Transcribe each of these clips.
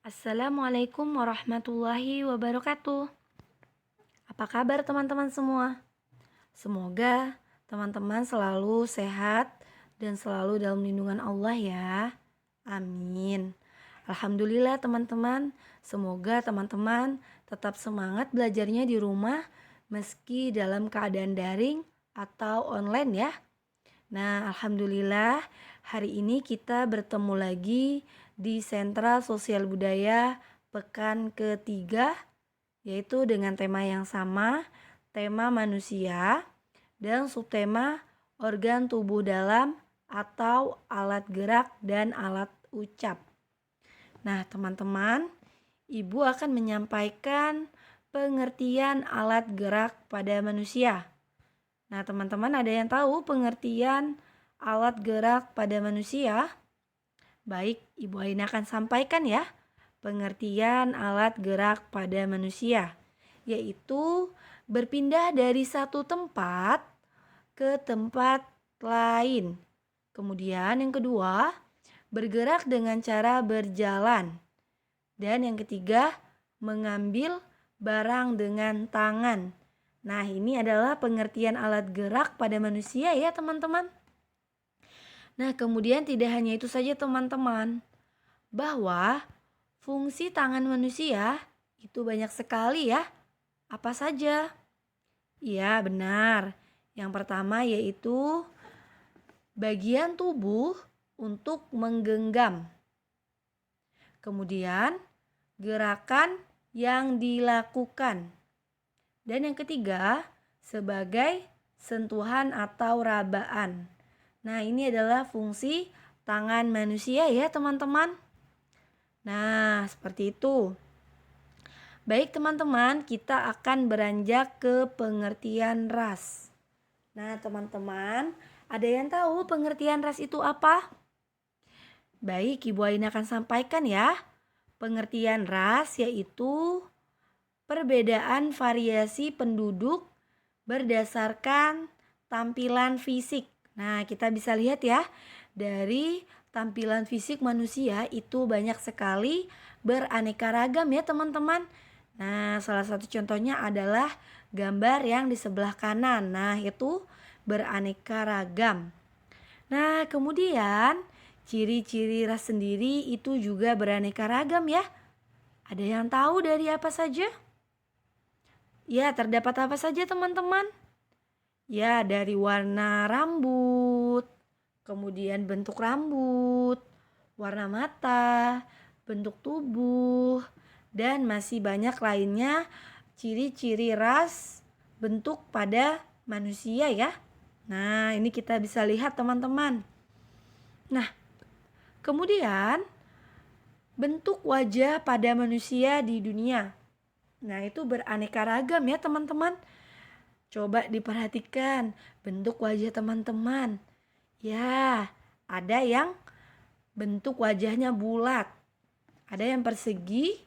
Assalamualaikum warahmatullahi wabarakatuh. Apa kabar teman-teman semua? Semoga teman-teman selalu sehat dan selalu dalam lindungan Allah ya. Amin. Alhamdulillah teman-teman, semoga teman-teman tetap semangat belajarnya di rumah meski dalam keadaan daring atau online ya. Nah, alhamdulillah hari ini kita bertemu lagi di Sentra Sosial Budaya pekan ketiga, yaitu dengan tema yang sama, tema manusia dan subtema organ tubuh dalam atau alat gerak dan alat ucap. Nah, teman-teman, Ibu akan menyampaikan pengertian alat gerak pada manusia. Nah, teman-teman ada yang tahu pengertian alat gerak pada manusia? Baik, Ibu Aina akan sampaikan ya pengertian alat gerak pada manusia, yaitu berpindah dari satu tempat ke tempat lain. Kemudian yang kedua, bergerak dengan cara berjalan. Dan yang ketiga, mengambil barang dengan tangan. Nah, ini adalah pengertian alat gerak pada manusia ya teman-teman. Nah, kemudian tidak hanya itu saja teman-teman, bahwa fungsi tangan manusia itu banyak sekali ya. Apa saja? Iya, benar. Yang pertama yaitu bagian tubuh untuk menggenggam. Kemudian, gerakan yang dilakukan. Dan yang ketiga, sebagai sentuhan atau rabaan. Nah, ini adalah fungsi tangan manusia ya, teman-teman. Nah, seperti itu. Baik, teman-teman, kita akan beranjak ke pengertian ras. Nah, teman-teman, ada yang tahu pengertian ras itu apa? Baik, Ibu Aina akan sampaikan ya. Pengertian ras yaitu perbedaan variasi penduduk berdasarkan tampilan fisik. Nah, kita bisa lihat ya, dari tampilan fisik manusia itu banyak sekali beraneka ragam ya teman-teman. Nah, salah satu contohnya adalah gambar yang di sebelah kanan. Nah, itu beraneka ragam. Nah, kemudian ciri-ciri ras sendiri itu juga beraneka ragam ya. Ada yang tahu dari apa saja? Ya, terdapat apa saja teman-teman? Ya, dari warna rambut, kemudian bentuk rambut, warna mata, bentuk tubuh, dan masih banyak lainnya ciri-ciri ras bentuk pada manusia ya. Nah, ini kita bisa lihat teman-teman. Nah, kemudian bentuk wajah pada manusia di dunia. Nah, itu beraneka ragam ya teman-teman. Coba diperhatikan bentuk wajah teman-teman. Ya, ada yang bentuk wajahnya bulat. Ada yang persegi,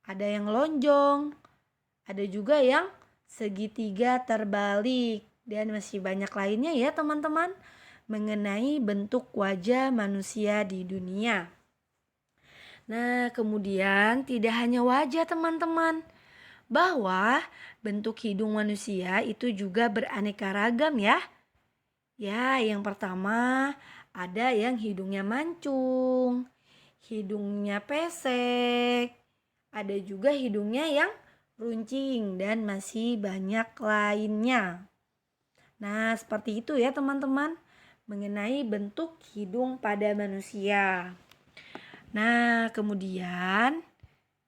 ada yang lonjong, ada juga yang segitiga terbalik. Dan masih banyak lainnya ya teman-teman mengenai bentuk wajah manusia di dunia. Nah, kemudian tidak hanya wajah teman-teman, bahwa bentuk hidung manusia itu juga beraneka ragam ya. Ya, yang pertama ada yang hidungnya mancung, hidungnya pesek, ada juga hidungnya yang runcing dan masih banyak lainnya. Nah, seperti itu ya teman-teman mengenai bentuk hidung pada manusia. Nah, kemudian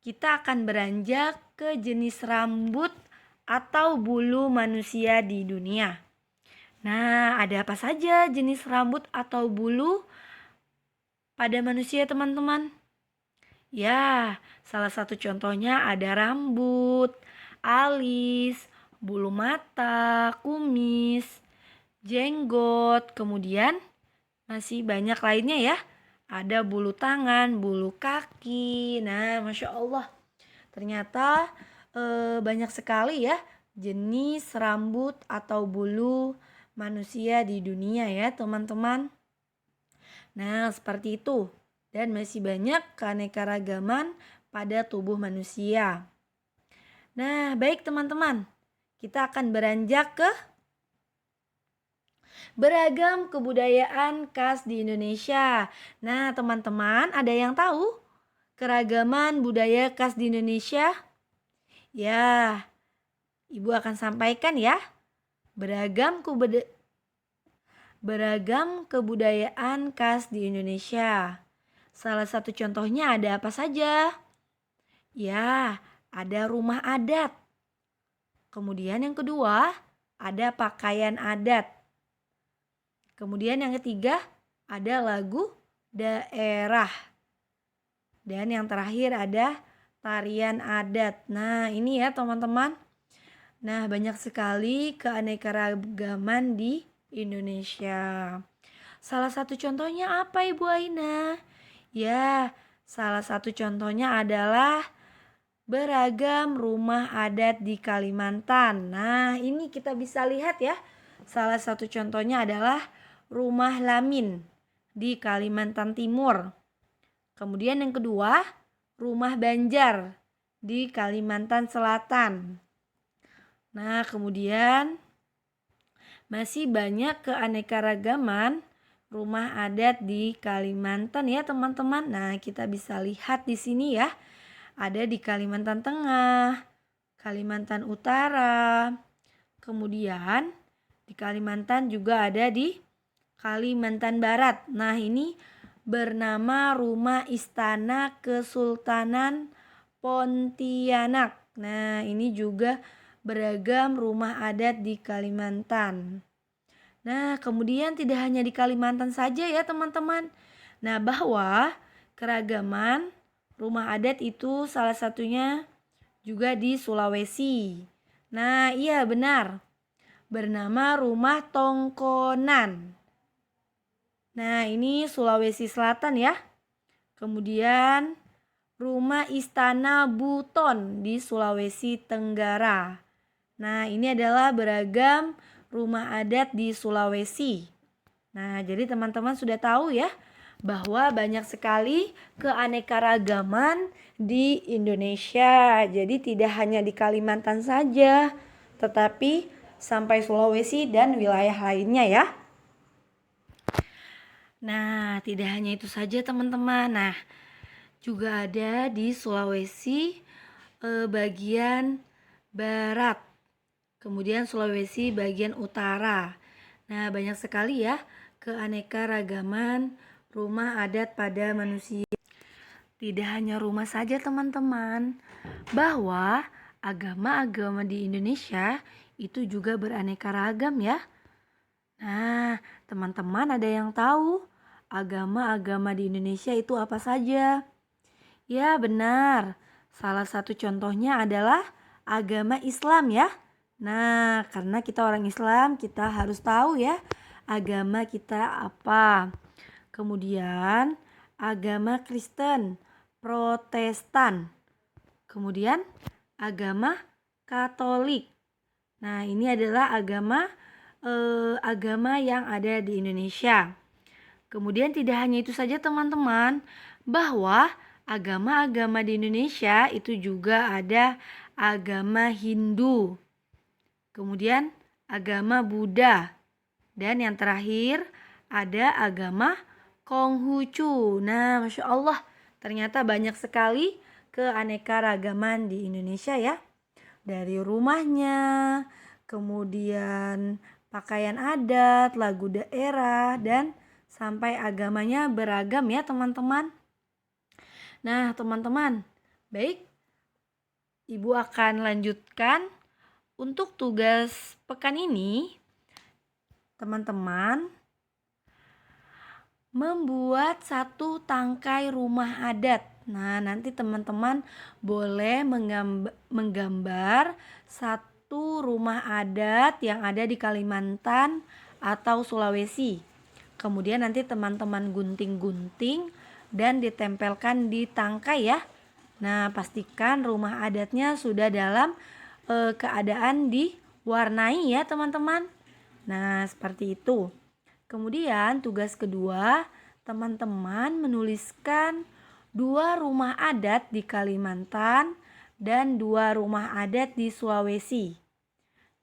kita akan beranjak ke jenis rambut atau bulu manusia di dunia. Nah, ada apa saja jenis rambut atau bulu pada manusia teman-teman? Ya, salah satu contohnya ada rambut, alis, bulu mata, kumis, jenggot, kemudian masih banyak lainnya ya. Ada bulu tangan, bulu kaki. Nah, Masya Allah. Ternyata banyak sekali ya jenis rambut atau bulu manusia di dunia ya teman-teman. Nah, seperti itu. Dan masih banyak keanekaragaman pada tubuh manusia. Nah, baik teman-teman, kita akan beranjak ke beragam kebudayaan khas di Indonesia. Nah, teman-teman, ada yang tahu keragaman budaya khas di Indonesia? Ya, Ibu akan sampaikan ya. Beragam kebudayaan khas di Indonesia. Salah satu contohnya ada apa saja? Ya, ada rumah adat. Kemudian yang kedua, ada pakaian adat. Kemudian yang ketiga, ada lagu daerah. Dan yang terakhir ada tarian adat. Nah, ini ya teman-teman. Nah, banyak sekali keanekaragaman di Indonesia. Salah satu contohnya apa Ibu Aina? Ya, salah satu contohnya adalah beragam rumah adat di Kalimantan. Nah, ini kita bisa lihat ya. Salah satu contohnya adalah rumah Lamin di Kalimantan Timur. Kemudian yang kedua, rumah Banjar di Kalimantan Selatan. Nah, kemudian masih banyak keanekaragaman rumah adat di Kalimantan ya teman-teman. Nah, kita bisa lihat di sini ya. Ada di Kalimantan Tengah, Kalimantan Utara. Kemudian di Kalimantan juga ada di Kalimantan Barat. Nah, ini bernama Rumah Istana Kesultanan Pontianak. Nah, ini juga beragam rumah adat di Kalimantan. Nah, kemudian tidak hanya di Kalimantan saja ya teman-teman. Nah, bahwa keragaman rumah adat itu salah satunya juga di Sulawesi. Nah, iya benar. Bernama Rumah Tongkonan. Nah, ini Sulawesi Selatan ya. Kemudian Rumah Istana Buton di Sulawesi Tenggara. Nah, ini adalah beragam rumah adat di Sulawesi. Nah, jadi teman-teman sudah tahu ya bahwa banyak sekali keanekaragaman di Indonesia. Jadi tidak hanya di Kalimantan saja, tetapi sampai Sulawesi dan wilayah lainnya ya. Nah, tidak hanya itu saja teman-teman. Nah, juga ada di Sulawesi bagian barat. Kemudian Sulawesi bagian utara. Nah, banyak sekali ya keanekaragaman rumah adat pada manusia. Tidak hanya rumah saja teman-teman, bahwa agama-agama di Indonesia itu juga beraneka ragam ya. Nah, teman-teman ada yang tahu agama-agama di Indonesia itu apa saja? Ya, benar. Salah satu contohnya adalah agama Islam ya. Nah, karena kita orang Islam, kita harus tahu ya agama kita apa. Kemudian agama Kristen, Protestan. Kemudian agama Katolik. Nah, ini adalah agama yang ada di Indonesia. Kemudian tidak hanya itu saja teman-teman, bahwa agama-agama di Indonesia itu juga ada agama Hindu. Kemudian agama Buddha. Dan yang terakhir ada agama Konghucu. Nah, Masya Allah, ternyata banyak sekali keanekaragaman di Indonesia ya. Dari rumahnya, kemudian pakaian adat, lagu daerah, dan sampai agamanya beragam ya teman-teman. Nah, teman-teman, baik, Ibu akan lanjutkan. Untuk tugas pekan ini, teman-teman membuat satu tangkai rumah adat. Nah, nanti teman-teman boleh menggambar satu rumah adat yang ada di Kalimantan atau Sulawesi. Kemudian nanti teman-teman gunting-gunting dan ditempelkan di tangkai ya. Nah, pastikan rumah adatnya sudah dalam keadaan diwarnai ya teman-teman. Nah, seperti itu. Kemudian tugas kedua, teman-teman menuliskan 2 rumah adat di Kalimantan, dan 2 rumah adat di Sulawesi.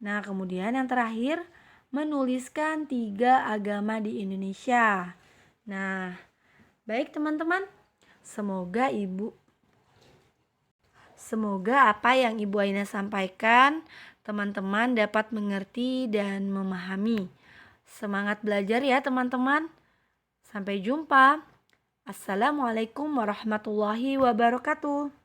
Nah, kemudian yang terakhir, menuliskan 3 agama di Indonesia. Nah, baik teman-teman, semoga apa yang Ibu Aina sampaikan teman-teman dapat mengerti dan memahami. Semangat belajar ya teman-teman. Sampai jumpa. Assalamualaikum warahmatullahi wabarakatuh.